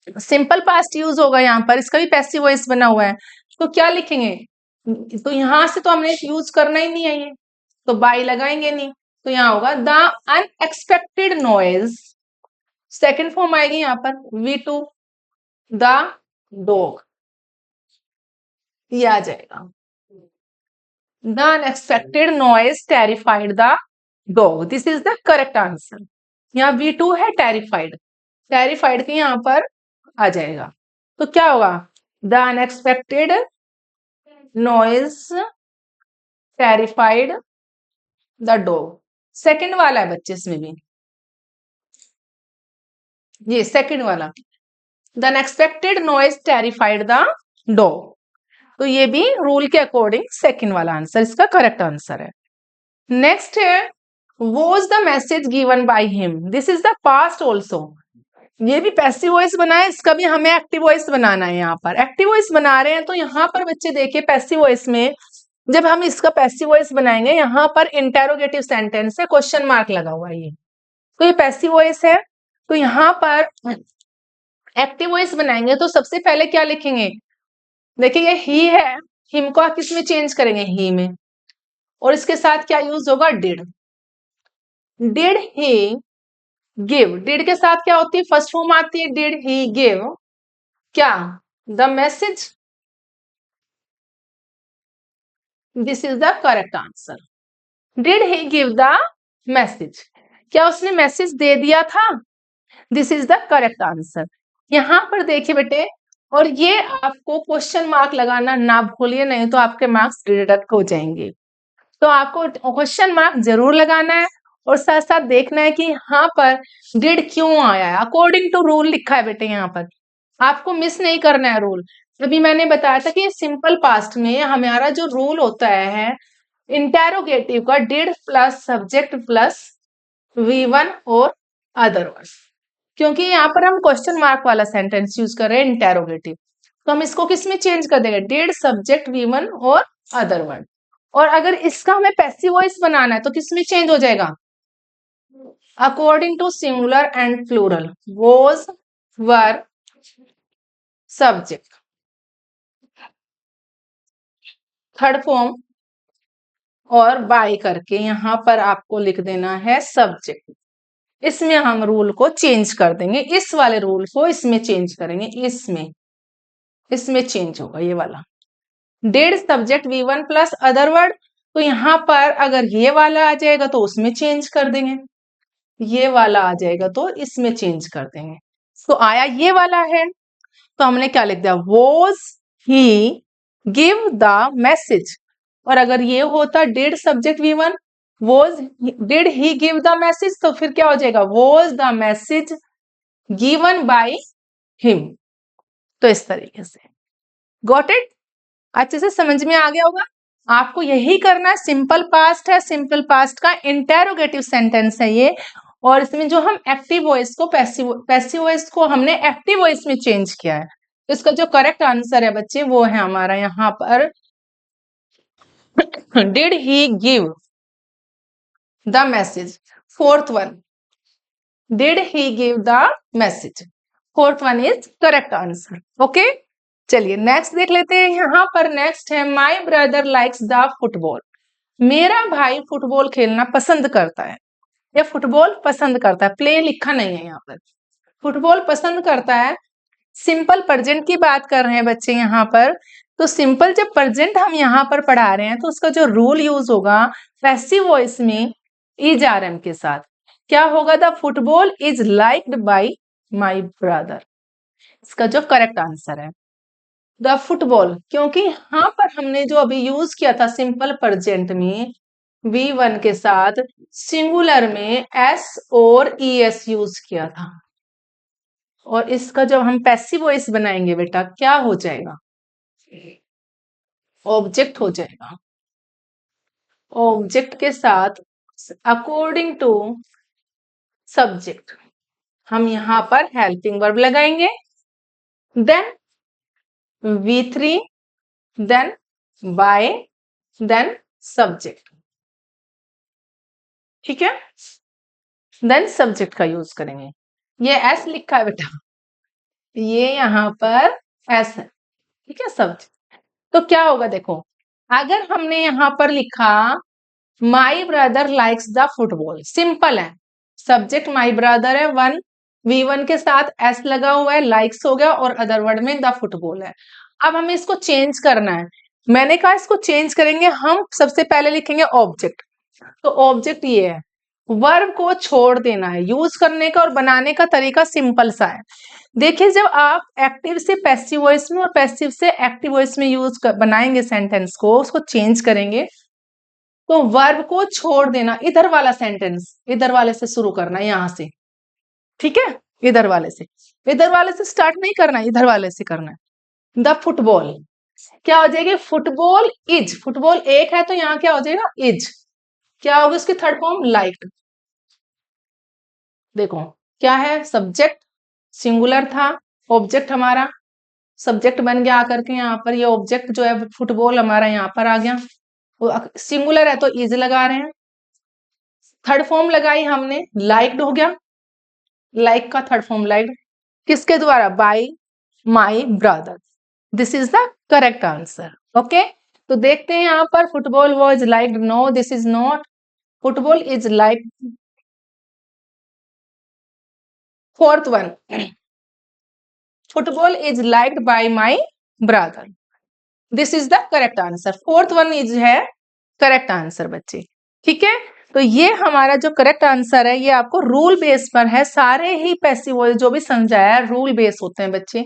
सिंपल पास्ट यूज होगा यहाँ पर, इसका भी पैसिव वॉइस बना हुआ है। तो क्या लिखेंगे, तो यहां से तो हमने यूज करना ही नहीं है ये, तो बाय लगाएंगे नहीं, तो यहाँ होगा the unexpected noise. Second form आएगी यहाँ पर V2 द डॉग, ये आ जाएगा। The unexpected noise terrified the dog, this is the correct answer. यहाँ V2 है टेरिफाइड, टेरिफाइड के यहाँ पर आ जाएगा। तो क्या होगा, the unexpected noise terrified the dog. Second वाला है बच्चे इसमें भी, ये सेकंड वाला, the unexpected noise terrified the dog. तो ये भी रूल के अकॉर्डिंग सेकंड वाला आंसर इसका करेक्ट आंसर है। नेक्स्ट है, was the message given by him, this is the past also. ये भी पैसिव वॉइस बना है, इसका भी हमें एक्टिव वॉइस बनाना है। यहाँ पर एक्टिव वॉइस बना रहे हैं, तो यहाँ पर बच्चे देखिए पैसिव वॉइस में जब हम इसका पैसिव वॉइस बनाएंगे, यहाँ पर इंटेरोगेटिव सेंटेंस है, क्वेश्चन मार्क लगा हुआ है ये, तो ये पैसिव वॉइस है। तो यहाँ पर एक्टिव वॉइस बनाएंगे तो सबसे पहले क्या लिखेंगे, देखिए ये ही है, हिम को किस में चेंज करेंगे, ही में, और इसके साथ क्या यूज होगा, did. Did he give, did के साथ क्या होती है, फर्स्ट फॉर्म आती है, डिड ही गिव क्या, the message, this is the correct answer. Did he give the message, क्या उसने मैसेज दे दिया था? This is the correct answer. यहाँ पर देखिए बेटे, और ये आपको क्वेश्चन मार्क लगाना ना भूलिए, नहीं तो आपके मार्क्स डिडक्ट हो जाएंगे। तो आपको क्वेश्चन मार्क जरूर लगाना है और साथ साथ देखना है कि यहाँ पर डिड क्यों आया है। अकॉर्डिंग टू रूल लिखा है बेटे, यहाँ पर आपको मिस नहीं करना है रूल। अभी मैंने बताया था कि सिंपल पास्ट में हमारा जो रूल होता है इंटेरोगेटिव का, did plus subject plus V1 और अदरवाइज, क्योंकि यहाँ पर हम क्वेश्चन मार्क वाला सेंटेंस यूज कर रहे हैं इंटेरोगेटिव, तो हम इसको किस में चेंज कर देंगे? डिड सब्जेक्ट V1 और अदरवाइज। और अगर इसका हमें पैसिव वॉइस बनाना है तो किस में चेंज हो जाएगा? According to singular and plural, was, were, subject, third form और बाय करके यहाँ पर आपको लिख देना है सब्जेक्ट। इसमें हम रूल को चेंज कर देंगे, इस वाले रूल को इसमें चेंज करेंगे, इसमें चेंज होगा ये वाला। Dead subject V1 plus other word, तो यहाँ पर अगर ये वाला आ जाएगा तो उसमें चेंज कर देंगे, ये वाला आ जाएगा तो इसमें चेंज कर देंगे। तो आया ये वाला है, तो हमने क्या लिख दिया? Was he give the message. और अगर ये होता did subject V1, was did he give the message, तो फिर क्या हो जाएगा? Was the message given by him. तो इस तरीके से, गॉट इट? अच्छे से समझ में आ गया होगा। आपको यही करना है, सिंपल पास्ट है, सिंपल पास्ट का इंटेरोगेटिव सेंटेंस है ये, और इसमें जो हम एक्टिव वॉइस को पैसिव वॉइस को हमने एक्टिव वॉइस में चेंज किया है। तो इसका जो करेक्ट आंसर है बच्चे वो है हमारा यहाँ पर did he give the message. Fourth one, did he give the message, fourth one is correct answer. Okay, चलिए नेक्स्ट देख लेते हैं। यहाँ पर नेक्स्ट है my brother likes the football. मेरा भाई फुटबॉल खेलना पसंद करता है, या फुटबॉल पसंद करता है, प्ले लिखा नहीं है यहाँ पर, फुटबॉल पसंद करता है। सिंपल प्रेजेंट की बात कर रहे हैं बच्चे यहाँ पर, तो सिंपल जब प्रेजेंट हम यहाँ पर पढ़ा रहे हैं तो उसका जो रूल यूज होगा पैसिव वॉइस में इज आर के साथ, क्या होगा? The football is liked by my brother. इसका जो करेक्ट आंसर है द फुटबॉल, क्योंकि यहाँ पर हमने जो अभी यूज किया था सिंपल प्रेजेंट में V1 के साथ सिंगुलर में S और ES यूज किया था, और इसका जब हम पैसिव वॉइस बनाएंगे बेटा क्या हो जाएगा? ऑब्जेक्ट हो जाएगा। ऑब्जेक्ट के साथ अकॉर्डिंग टू सब्जेक्ट हम यहाँ पर हेल्पिंग वर्ब लगाएंगे, then V3, then by, then subject. ठीक है, देन सब्जेक्ट का यूज करेंगे। ये एस लिखा है बेटा, ये यहाँ पर एस है, ठीक है सब्जेक्ट। तो क्या होगा देखो, अगर हमने यहाँ पर लिखा my brother likes the football, simple है, सब्जेक्ट माई ब्रदर है, वन V1 के साथ एस लगा हुआ है, लाइक्स हो गया, और अदर वर्ड में द फुटबॉल है। अब हमें इसको चेंज करना है, मैंने कहा इसको चेंज करेंगे हम, सबसे पहले लिखेंगे ऑब्जेक्ट। तो ऑब्जेक्ट ये है, वर्ब को छोड़ देना है, यूज करने का और बनाने का तरीका सिंपल सा है। देखिए जब आप एक्टिव से पैसिव वॉइस में और पैसिव से एक्टिव वॉइस में बनाएंगे सेंटेंस को, उसको चेंज करेंगे, तो वर्ब को छोड़ देना, इधर वाला सेंटेंस इधर वाले से शुरू करना है, यहां से, ठीक है, इधर वाले से स्टार्ट नहीं करना, इधर वाले से करना है। द फुटबॉल क्या हो जाएगी? फुटबॉल इज, फुटबॉल एक है तो यहाँ क्या हो जाएगा? इज। क्या होगा उसकी थर्ड फॉर्म? लाइक्ड। देखो क्या है, सब्जेक्ट सिंगुलर था, ऑब्जेक्ट हमारा सब्जेक्ट बन गया आकर के, यहाँ पर ये ऑब्जेक्ट जो है फुटबॉल हमारा यहाँ पर आ गया, सिंगुलर है तो इज लगा रहे हैं, थर्ड फॉर्म लगाई हमने, लाइक्ड हो गया, लाइक का थर्ड फॉर्म लाइक्ड, किसके द्वारा? By my brother. This is the correct answer. Okay, तो देखते हैं यहाँ पर football was liked, no this is not, football is like. Fourth one, football is liked by my brother, this is the correct answer. Fourth one is है करेक्ट आंसर बच्चे। ठीक है, तो ये हमारा जो करेक्ट आंसर है ये आपको रूल बेस पर है। सारे ही पैसिव वॉइस जो भी समझाया है रूल बेस होते हैं बच्चे,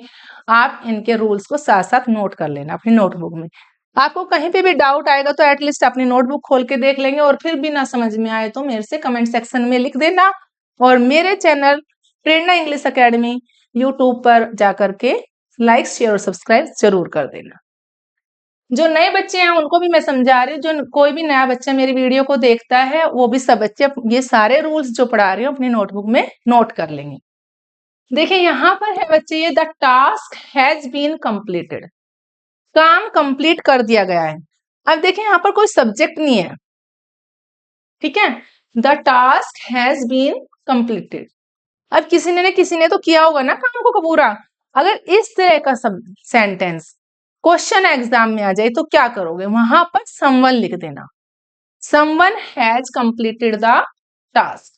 आप इनके रूल्स को साथ साथ नोट कर लेना अपनी नोटबुक में। आपको कहीं पे भी डाउट आएगा तो एटलीस्ट अपनी नोटबुक खोल के देख लेंगे, और फिर भी ना समझ में आए तो मेरे से कमेंट सेक्शन में लिख देना, और मेरे चैनल प्रेरणा इंग्लिश एकेडमी यूट्यूब पर जाकर के लाइक शेयर और सब्सक्राइब जरूर कर देना। जो नए बच्चे हैं उनको भी मैं समझा रही हूँ, जो कोई भी नया बच्चा मेरी वीडियो को देखता है वो भी सब बच्चे ये सारे रूल्स जो पढ़ा रही हूँ अपनी नोटबुक में नोट कर लेंगे। देखिए यहाँ पर है बच्चे, ये the task has been completed, काम कंप्लीट कर दिया गया है। अब देखिए यहाँ पर कोई सब्जेक्ट नहीं है, ठीक है, the task has been completed. अब किसी ने तो किया होगा ना काम को पूरा। अगर इस तरह का सब सेंटेंस क्वेश्चन एग्जाम में आ जाए तो क्या करोगे, वहां पर समवन लिख देना, someone has completed the task,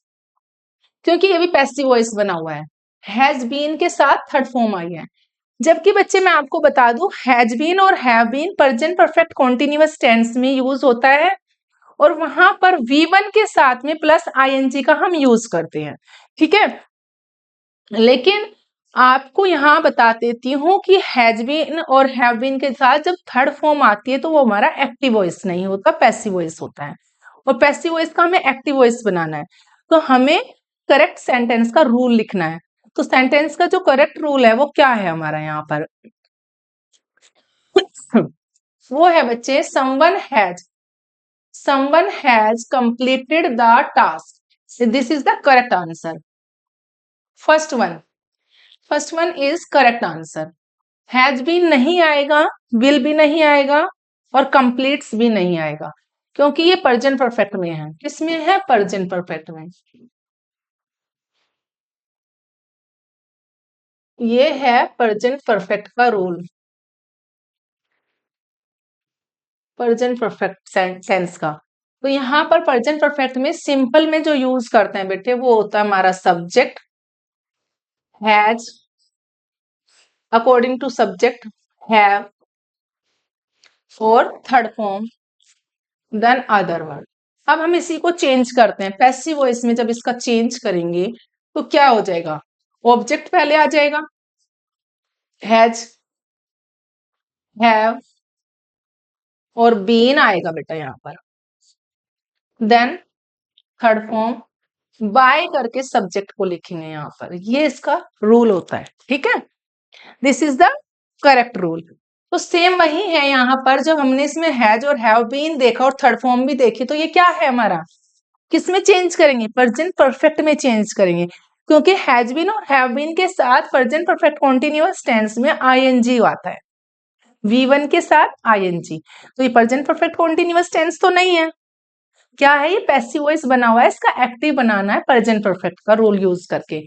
क्योंकि ये भी पैसिव वॉइस बना हुआ है, हैज बीन के साथ थर्ड फॉर्म आई है। जबकि बच्चे मैं आपको बता दूं, हैज बीन और have been present perfect continuous tense में यूज होता है, और वहां पर V1 के साथ में प्लस आईएनजी का हम यूज करते हैं, ठीक है। लेकिन आपको यहाँ बता देती हूँ कि हैज बीन और हैव बीन के साथ जब थर्ड फॉर्म आती है तो वो हमारा एक्टिव वॉइस नहीं होता, पैसिव वॉइस होता है, और पैसिव वॉइस का हमें एक्टिव वॉइस बनाना है। तो हमें करेक्ट सेंटेंस का रूल लिखना है। तो सेंटेंस का जो करेक्ट रूल है वो क्या है हमारा यहाँ पर वो है बच्चे, someone has completed the task, so this is the correct answer. First one is correct answer. Has भी नहीं आएगा, विल भी नहीं आएगा, और कंप्लीट्स भी नहीं आएगा, क्योंकि ये प्रेजेंट परफेक्ट में है। किसमें है, प्रेजेंट परफेक्ट में। ये है प्रेजेंट परफेक्ट का रूल, प्रेजेंट परफेक्ट सेंस का। तो यहाँ पर प्रेजेंट परफेक्ट में सिंपल में जो यूज करते हैं बेटे वो होता है हमारा subject has, according to subject have, और third form then other word. अब हम इसी को चेंज करते हैं, पैसिव वॉइस में जब इसका चेंज करेंगे तो क्या हो जाएगा, ऑब्जेक्ट पहले आ जाएगा, हैज, हैव, और बीन आएगा बेटा यहाँ पर, देन थर्ड फॉर्म बाय करके सब्जेक्ट को लिखेंगे यहाँ पर। ये इसका रूल होता है, ठीक है, this is the correct rule. तो सेम वही है यहाँ पर, जब हमने इसमें हैज और हैव बीन देखा और थर्ड फॉर्म भी देखी, तो ये क्या है हमारा, किसमें चेंज करेंगे, प्रेजेंट परफेक्ट में चेंज करेंगे, क्योंकि हैज बीन और हैव बीन के साथ प्रेजेंट परफेक्ट कॉन्टिन्यूअस टेंस में आईएनजी आता है, V1 के साथ आईएनजी। तो ये प्रेजेंट परफेक्ट कॉन्टिन्यूअस टेंस तो नहीं है, क्या है, ये पैसिव वॉइस बना हुआ है, इसका एक्टिव बनाना है प्रेजेंट परफेक्ट का रूल यूज करके।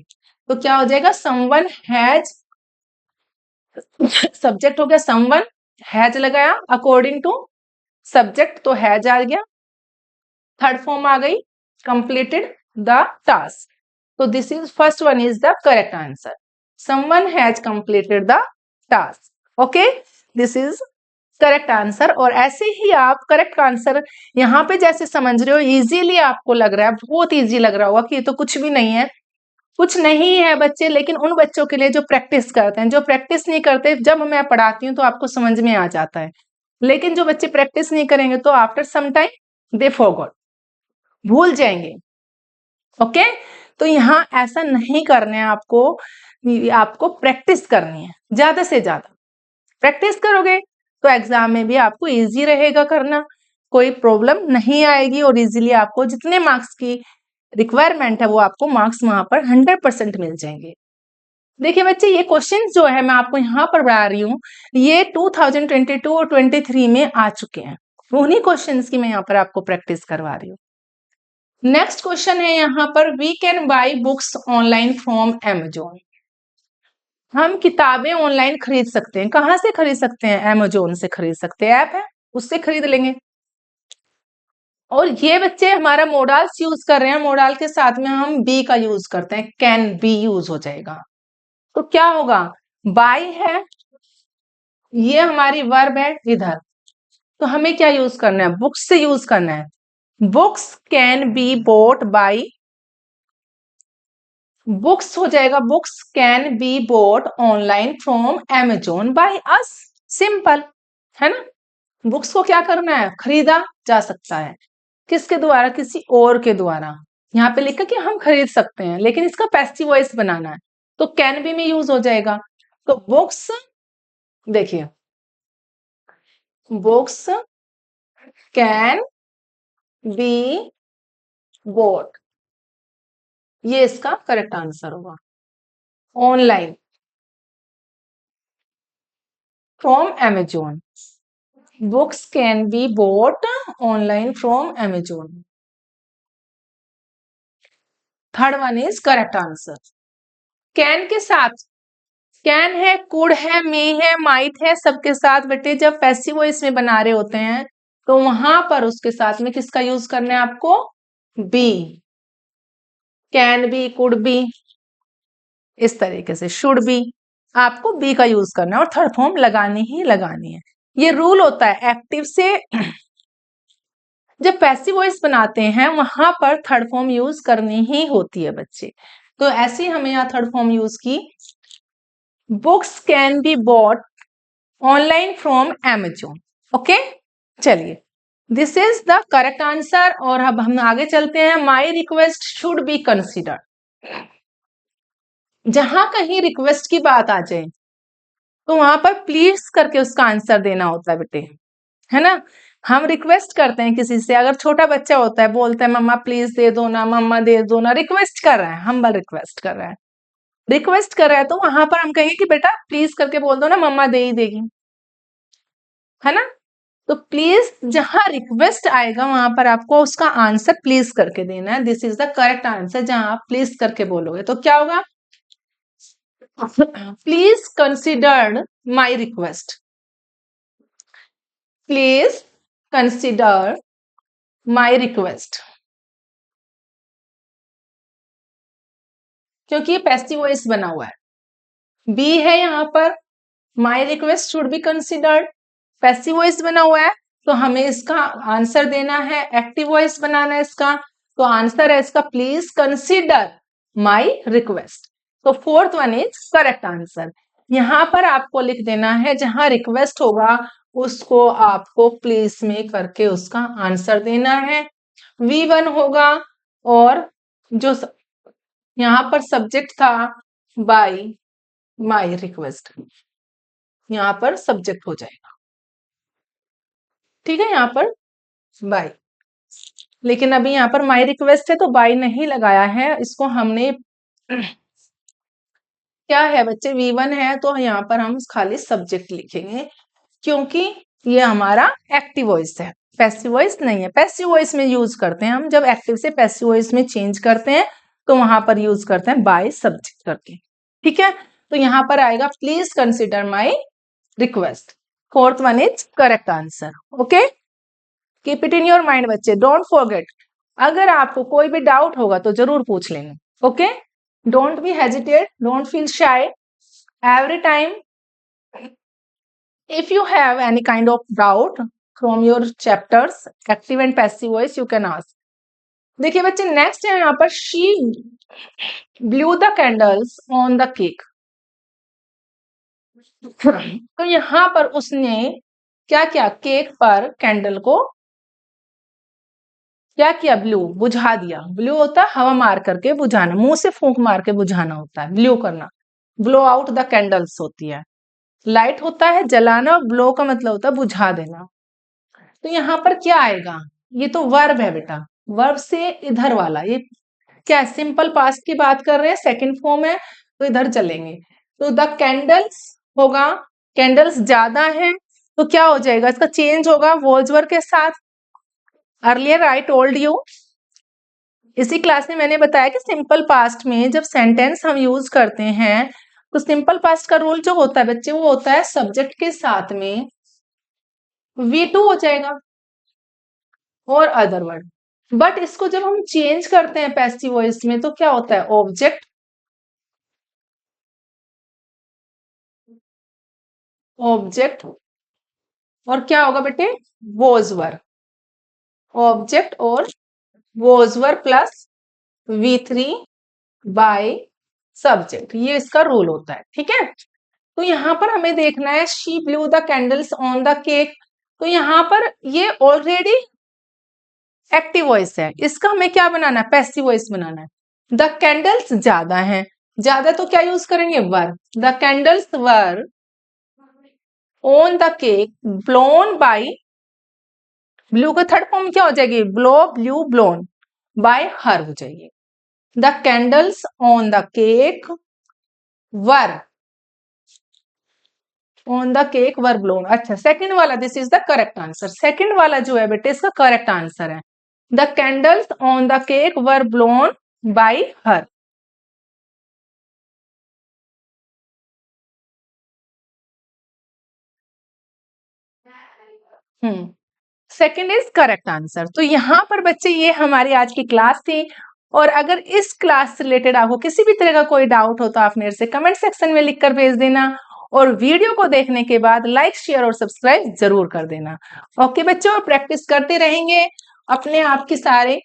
तो क्या हो जाएगा, समवन हैज, सब्जेक्ट हो गया समवन, हैज लगाया अकॉर्डिंग टू सब्जेक्ट तो हैज आ गया, थर्ड फॉर्म आ गई कंप्लीटेड द टास्क। तो this is first one is the correct answer, someone has completed the task. Okay, this is correct answer. और ऐसे ही आप करेक्ट आंसर यहाँ पे जैसे समझ रहे हो, इजीली आपको लग रहा है, बहुत इजी लग रहा होगा कि ये तो कुछ भी नहीं है, कुछ नहीं है बच्चे, लेकिन उन बच्चों के लिए जो प्रैक्टिस करते हैं, जो प्रैक्टिस नहीं करते, जब मैं पढ़ाती हूँ तो आपको समझ में आ जाता है, लेकिन जो बच्चे प्रैक्टिस नहीं करेंगे तो आफ्टर सम टाइम दे फॉरगॉट, भूल जाएंगे। ओके, तो यहाँ ऐसा नहीं करना है आपको, आपको प्रैक्टिस करनी है, ज्यादा से ज्यादा प्रैक्टिस करोगे तो एग्जाम में भी आपको इजी रहेगा करना, कोई प्रॉब्लम नहीं आएगी, और इजीली आपको जितने मार्क्स की रिक्वायरमेंट है वो आपको मार्क्स वहां पर 100% मिल जाएंगे। देखिए बच्चे, ये क्वेश्चन जो है मैं आपको यहाँ पर पढ़ा रही हूँ, ये 2022 और 23 में आ चुके हैं, उन्हीं क्वेश्चंस की मैं यहाँ पर आपको प्रैक्टिस करवा रही हूँ। नेक्स्ट क्वेश्चन है यहाँ पर, we can buy books online from Amazon। हम किताबें ऑनलाइन खरीद सकते हैं, कहाँ से खरीद सकते हैं, Amazon से खरीद सकते हैं, ऐप है उससे खरीद लेंगे। और ये बच्चे हमारा मोडाल्स यूज कर रहे हैं, मोडाल के साथ में हम बी का यूज करते हैं, कैन बी यूज हो जाएगा। तो क्या होगा, बाई है, ये हमारी वर्ब है इधर, तो हमें क्या यूज करना है, बुक्स से यूज करना है, books can B boat by, books हो जाएगा books can B boat online from Amazon by us, simple है ना। बुक्स को क्या करना है, खरीदा जा सकता है, किसके द्वारा, किसी और के द्वारा। यहाँ पे लिखा कि हम खरीद सकते हैं, लेकिन इसका पैसिव वॉइस बनाना है, तो कैन बी में यूज हो जाएगा। तो बुक्स, देखिए बुक्स कैन बी बोट, ये इसका करेक्ट आंसर होगा। Online from Amazon, books can B boat online from Amazon। Third one is correct answer. Can के साथ, कैन है, कुड है, मे है, माइट है, सबके साथ बेटे जब पैसिव वॉइस में बना रहे होते हैं तो वहां पर उसके साथ में किसका यूज करना है आपको, B. Can be, could be, इस तरीके से शुड बी, आपको बी का यूज करना है और थर्ड फॉर्म लगानी ही लगानी है। ये रूल होता है एक्टिव से जब पैसिव वॉइस बनाते हैं वहां पर थर्ड फॉर्म यूज करनी ही होती है बच्चे। तो ऐसे ही हमें यहाँ थर्ड फॉर्म यूज की, books can be bought online from Amazon। Okay, चलिए this is the correct answer. और अब हम आगे चलते हैं, my request should be considered. जहां कहीं रिक्वेस्ट की बात आ जाए तो वहां पर प्लीज करके उसका आंसर देना होता है बेटे, है ना। हम रिक्वेस्ट करते हैं किसी से, अगर छोटा बच्चा होता है बोलता है मम्मा प्लीज दे दो ना, मम्मा दे दो ना, रिक्वेस्ट कर रहा है, हम्बल रिक्वेस्ट कर रहा है, रिक्वेस्ट कर रहा है, तो वहां पर हम कहेंगे कि बेटा प्लीज करके बोल दो ना, मम्मा दे ही देगी, है ना। तो प्लीज जहां रिक्वेस्ट आएगा वहां पर आपको उसका आंसर प्लीज करके देना है। This is the correct answer. जहां आप प्लीज करके बोलोगे तो क्या होगा, please consider my request, please consider my request, क्योंकि ये पैसिव वॉइस बना हुआ है। बी है यहाँ पर, माई request should be considered, passive voice बना हुआ है, तो हमें इसका आंसर देना है, एक्टिव वॉइस बनाना है इसका, तो आंसर है इसका प्लीज कंसिडर माई रिक्वेस्ट। तो fourth one is correct answer. यहां पर आपको लिख देना है, जहां रिक्वेस्ट होगा उसको आपको प्लीज में करके उसका आंसर देना है। V1 होगा, और जो यहाँ पर सब्जेक्ट था बाय माई रिक्वेस्ट, यहाँ पर सब्जेक्ट हो जाएगा, ठीक है, यहाँ पर बाय। लेकिन अभी यहाँ पर माई रिक्वेस्ट है तो बाय नहीं लगाया है, इसको हमने क्या है बच्चे, V1 है तो यहाँ पर हम खाली सब्जेक्ट लिखेंगे, क्योंकि ये हमारा एक्टिव वॉइस है, पैसिव वॉइस नहीं है। पैसिव वॉइस में यूज करते हैं हम, जब एक्टिव से पैसिव वॉइस में चेंज करते हैं तो वहां पर यूज करते हैं बाय सब्जेक्ट करके, ठीक है। तो यहाँ पर आएगा please consider my request. Fourth one is correct answer. Okay, keep it in your mind बच्चे, डोंट फॉरगेट। अगर आपको कोई भी डाउट होगा तो जरूर पूछ लेना, okay. Don't be hesitate, don't feel शाई, every time if you have any kind of doubt from your chapters active and passive voice you can ask। देखिए बच्चे नेक्स्ट है यहाँ पर, she blew the candles on the cake। तो यहाँ पर उसने क्या किया, केक पर कैंडल को क्या किया, ब्लू, बुझा दिया। ब्लू होता है हवा मार करके बुझाना, मुंह से फूंक मार के बुझाना होता है ब्लू करना, ब्लो आउट द कैंडल्स होती है। लाइट होता है जलाना, और ब्लो का मतलब होता है बुझा देना। तो यहाँ पर क्या आएगा, ये तो वर्ब है बेटा, वर्ब से इधर वाला, ये क्या है, सिंपल पास्ट की बात कर रहे हैं, सेकंड फॉर्म है तो इधर चलेंगे। तो द कैंडल्स होगा, कैंडल्स ज्यादा है तो क्या हो जाएगा, इसका चेंज होगा वॉल्सवर के साथ। अर्लियर आई टोल्ड यू, इसी क्लास में मैंने बताया कि सिंपल पास्ट में जब सेंटेंस हम यूज करते हैं तो सिंपल पास्ट का रूल जो होता है बच्चे, वो होता है सब्जेक्ट के साथ में V2 हो जाएगा और अदर वर्ड। बट इसको जब हम चेंज करते हैं पैसिव वॉइस में तो क्या होता है, ऑब्जेक्ट, ऑब्जेक्ट, और क्या होगा बेटे, वॉज वर। ऑब्जेक्ट और was were plus V3 bye subject, ये इसका रूल होता है। ठीक है, तो यहाँ पर हमें देखना है she blue the candles on the cake. तो यहाँ पर ये ऑलरेडी एक्टिव वॉइस है, इसका हमें क्या बनाना है, पैसिव वॉइस बनाना है। द कैंडल्स ज्यादा हैं, ज्यादा तो क्या यूज करेंगे, were. The candles were on the cake blown by, blew का थर्ड फॉर्म क्या हो जाएगी, blow blew blown, by her हो जाएगी। The candles on the cake were, on the cake were blown. अच्छा, सेकंड वाला, this is the correct answer. Second वाला जो है बेटे इसका करेक्ट आंसर है। The candles on the cake were blown by her. Second is correct answer. तो यहाँ पर बच्चे ये हमारी आज की क्लास थी, और अगर इस क्लास से रिलेटेड आपको किसी भी तरह का कोई डाउट हो तो आप मेरे से कमेंट सेक्शन में लिखकर भेज देना, और वीडियो को देखने के बाद लाइक शेयर और सब्सक्राइब जरूर कर देना। ओके बच्चों, प्रैक्टिस करते रहेंगे, अपने आप की सारे